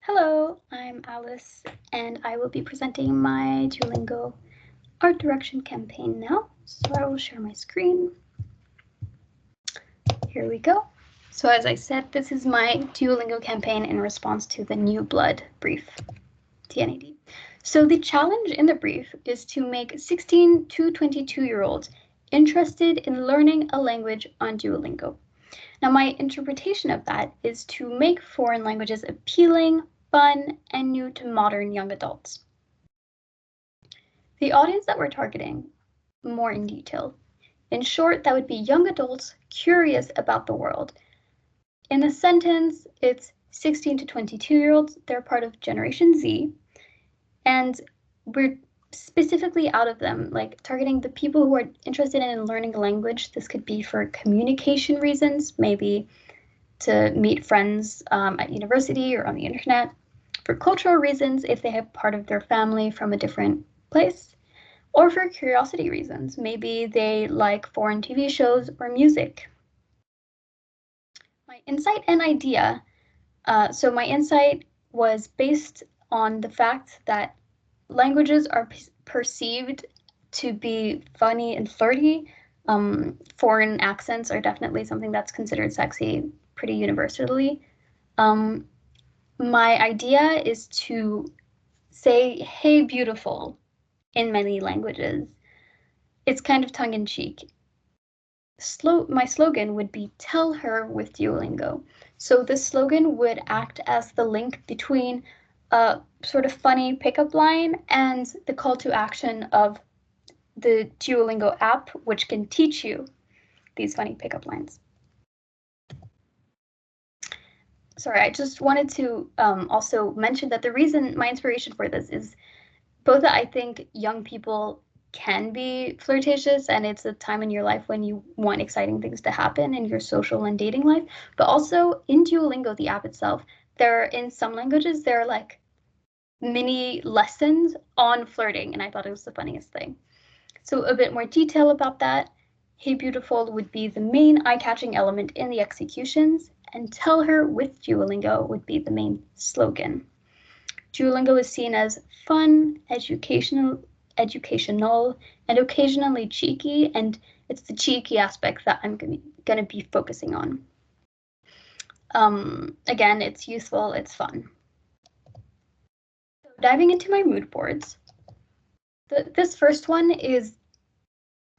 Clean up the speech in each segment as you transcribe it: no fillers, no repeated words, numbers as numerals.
Hello, I'm Alice, and I will be presenting my Duolingo art direction campaign now. So I will share my screen. Here we go. So as I said, this is my Duolingo campaign in response to the New Blood brief, TNAD. So the challenge in the brief is to make 16 to 22-year-olds interested in learning a language on Duolingo. Now, my interpretation of that is to make foreign languages appealing, fun, and new to modern young adults. The audience that we're targeting, more in detail. In short, that would be young adults curious about the world. In the sentence, it's 16 to 22-year-olds. They're part of Generation Z. And we're specifically out of them, like targeting the people who are interested in learning a language. This could be for communication reasons, maybe to meet friends at university or on the internet. For cultural reasons, if they have part of their family from a different place. Or for curiosity reasons, maybe they like foreign TV shows or music. My insight and idea. So my insight was based on the fact that languages are perceived to be funny and flirty. Foreign accents are definitely something that's considered sexy pretty universally. My idea is to say, "Hey, beautiful," in many languages. It's kind of tongue-in-cheek. My slogan would be "Tell her with Duolingo." So this slogan would act as the link between a sort of funny pickup line and the call to action of the Duolingo app, which can teach you these funny pickup lines. Sorry, I just wanted to also mention that the reason, my inspiration for this is both that I think young people can be flirtatious and it's a time in your life when you want exciting things to happen in your social and dating life, but also in Duolingo, the app itself, in some languages, there are like mini lessons on flirting, and I thought it was the funniest thing. So a bit more detail about that. "Hey, beautiful" would be the main eye-catching element in the executions, and "Tell her with Duolingo" would be the main slogan. Duolingo is seen as fun, educational, and occasionally cheeky, and it's the cheeky aspect that I'm going to be focusing on. Again, it's useful, it's fun. So diving into my mood boards, this first one is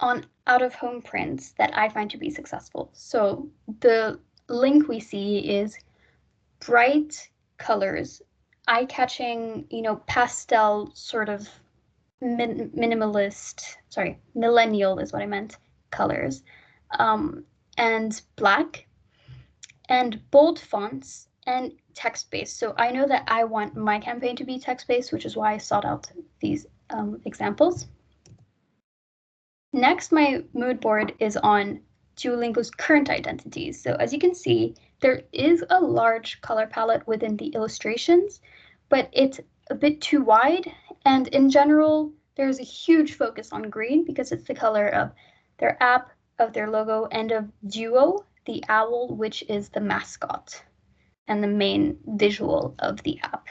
on out-of-home prints that I find to be successful. So the link we see is bright colors, eye-catching, pastel sort of millennial is what I meant, colors, and black, and bold fonts, and text-based. So I know that I want my campaign to be text-based, which is why I sought out these examples. Next, my mood board is on Duolingo's current identities. So as you can see, there is a large color palette within the illustrations, but it's a bit too wide. And in general, there's a huge focus on green because it's the color of their app, of their logo, and of Duo, the owl, which is the mascot and the main visual of the app.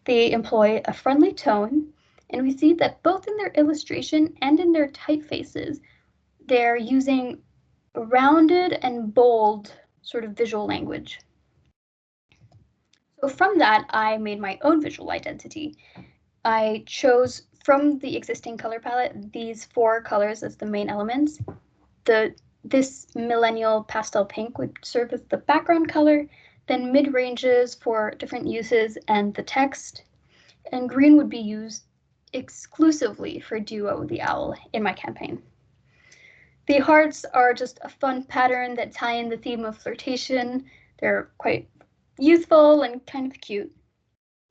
They employ a friendly tone, and we see that both in their illustration and in their typefaces, they're using rounded and bold sort of visual language. So from that, I made my own visual identity. I chose from the existing color palette these 4 colors as the main elements. This millennial pastel pink would serve as the background color, then mid-ranges for different uses and the text, and green would be used exclusively for Duo the owl in my campaign. The hearts are just a fun pattern that tie in the theme of flirtation. They're quite youthful and kind of cute.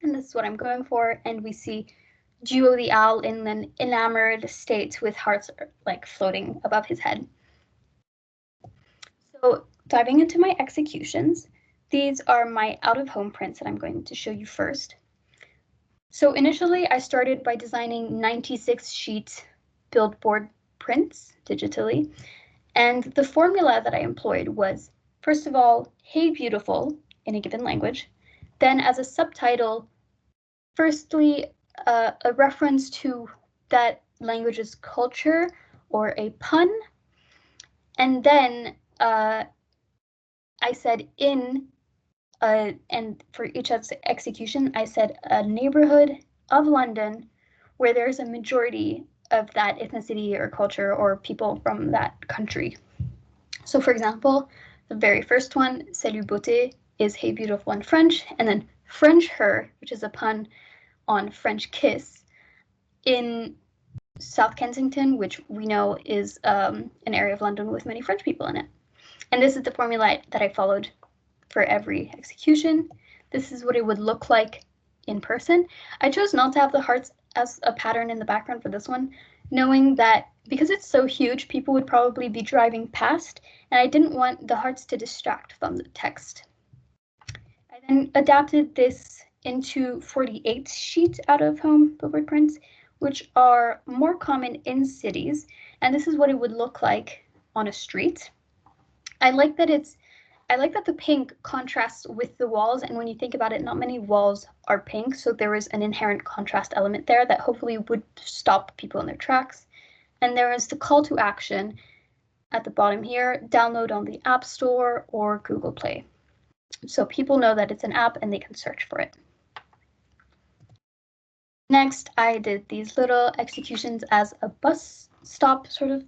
And this is what I'm going for. And we see Duo the owl in an enamored state with hearts like floating above his head. So diving into my executions, these are my out-of-home prints that I'm going to show you first. So initially, I started by designing 96-sheet billboard prints digitally, and the formula that I employed was, first of all, "Hey, beautiful," in a given language, then as a subtitle, firstly, a reference to that language's culture or a pun. And then I said and for each execution, I said a neighborhood of London where there's a majority of that ethnicity or culture or people from that country. So for example, the very first one, Salut beauté, is hey beautiful in French, and then French her, which is a pun on French kiss, in South Kensington, which we know is an area of London with many French people in it. And this is the formula that I followed for every execution. This is what it would look like in person. I chose not to have the hearts as a pattern in the background for this one, knowing that because it's so huge, people would probably be driving past, and I didn't want the hearts to distract from the text. I then adapted this into 48 sheet out of home billboard prints, which are more common in cities, and this is what it would look like on a street. I like that the pink contrasts with the walls, and when you think about it, not many walls are pink, so there is an inherent contrast element there that hopefully would stop people in their tracks. And there is the call to action at the bottom here, download on the App Store or Google Play. So people know that it's an app and they can search for it. Next, I did these little executions as a bus stop sort of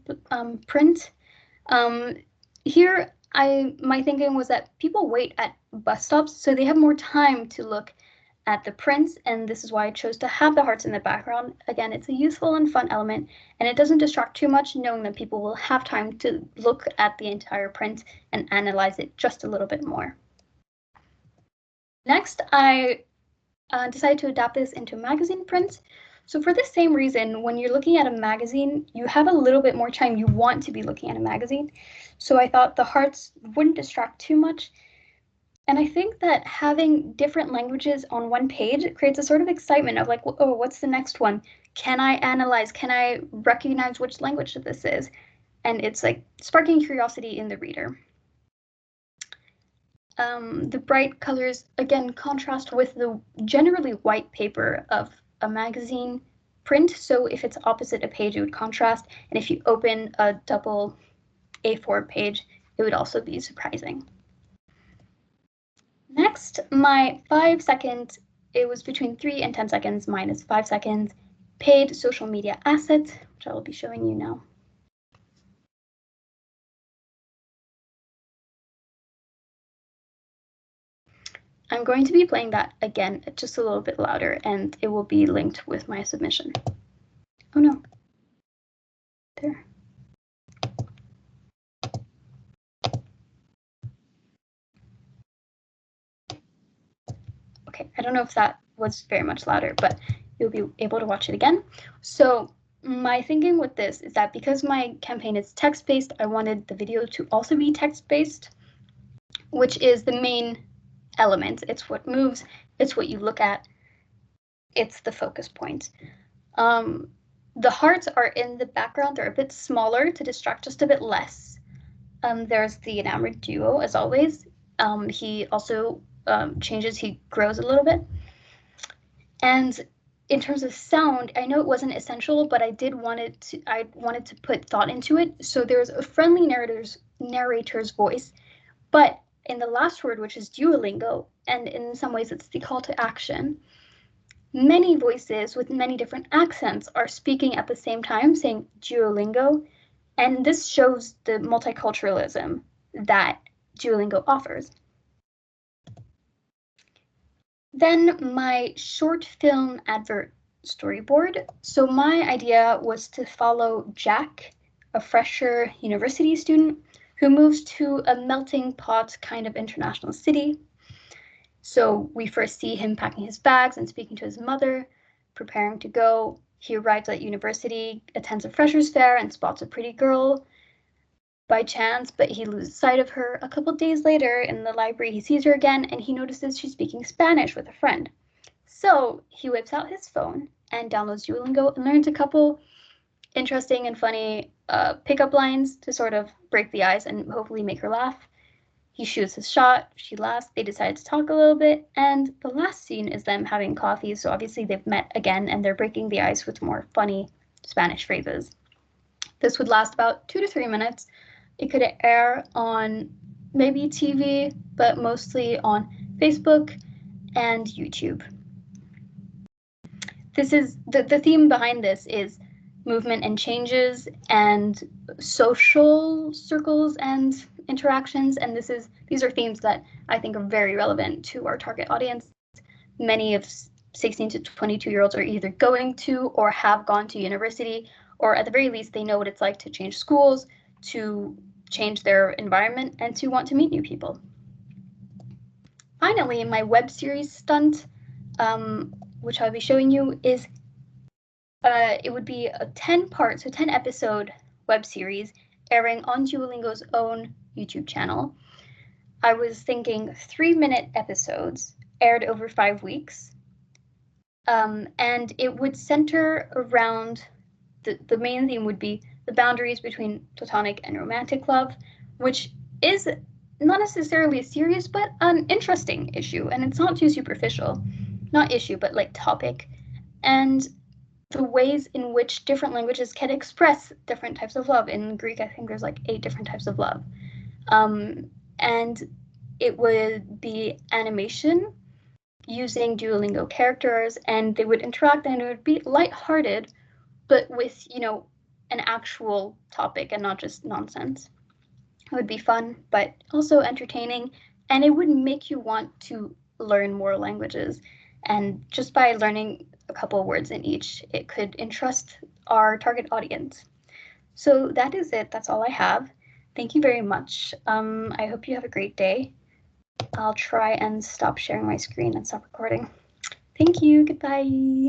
print. Here, my thinking was that people wait at bus stops, so they have more time to look at the prints, and this is why I chose to have the hearts in the background. Again, it's a useful and fun element, and it doesn't distract too much, knowing that people will have time to look at the entire print and analyze it just a little bit more. Next, I decided to adapt this into magazine print. So for the same reason, when you're looking at a magazine, you have a little bit more time. You want to be looking at a magazine. So I thought the hearts wouldn't distract too much. And I think that having different languages on one page creates a sort of excitement of like, oh, what's the next one? Can I analyze? Can I recognize which language this is? And it's like sparking curiosity in the reader. The bright colors, again, contrast with the generally white paper of a magazine print. So if it's opposite a page, it would contrast. And if you open a double A4 page, it would also be surprising. Next, my 5 second, it was between 3 and 10 seconds minus 5 seconds, paid social media asset, which I will be showing you now. I'm going to be playing that again, just a little bit louder, and it will be linked with my submission. Oh no. There. Okay, I don't know if that was very much louder, but you'll be able to watch it again. So my thinking with this is that because my campaign is text-based, I wanted the video to also be text-based, which is the main element. It's what moves, it's what you look at, it's the focus point. The hearts are in the background. They're a bit smaller to distract just a bit less. There's the enamored duo, as always. He also changes, he grows a little bit. And in terms of sound, I know it wasn't essential, but I wanted to put thought into it. So there's a friendly narrator's voice, but in the last word, which is Duolingo, and in some ways it's the call to action, many voices with many different accents are speaking at the same time, saying Duolingo, and this shows the multiculturalism that Duolingo offers. Then my short film advert storyboard. So my idea was to follow Jack, a fresher university student who moves to a melting pot kind of international city. So we first see him packing his bags and speaking to his mother, preparing to go. He arrives at university, attends a freshers fair, and spots a pretty girl by chance, but he loses sight of her. A couple days later in the library, he sees her again, and he notices she's speaking Spanish with a friend. So he whips out his phone and downloads Duolingo and learns a couple interesting and funny pickup lines to sort of break the ice and hopefully make her laugh. He shoots his shot, she laughs, they decide to talk a little bit, and the last scene is them having coffee, so obviously they've met again and they're breaking the ice with more funny Spanish phrases. This would last about 2 to 3 minutes. It could air on maybe TV, but mostly on Facebook and YouTube. This is the theme behind this is movement and changes and social circles and interactions, and these are themes that I think are very relevant to our target audience. Many of 16 to 22-year-olds are either going to or have gone to university, or at the very least they know what it's like to change schools, to change their environment, and to want to meet new people. Finally, my web series stunt, which I'll be showing you, is it would be a 10-part, so 10-episode web series airing on Duolingo's own YouTube channel. I was thinking 3-minute episodes aired over 5 weeks, and it would center around the main theme would be the boundaries between platonic and romantic love, which is not necessarily serious, but an interesting issue, and it's not too superficial. Not issue, but like topic. And the ways in which different languages can express different types of love. In Greek, I think there's like 8 different types of love. And it would be animation using Duolingo characters, and they would interact, and it would be lighthearted, but with, an actual topic and not just nonsense. It would be fun, but also entertaining, and it would make you want to learn more languages. And just by learning a couple of words in each, it could interest our target audience. So that is it. That's all I have. Thank you very much. I hope you have a great day. I'll try and stop sharing my screen and stop recording. Thank you. Goodbye.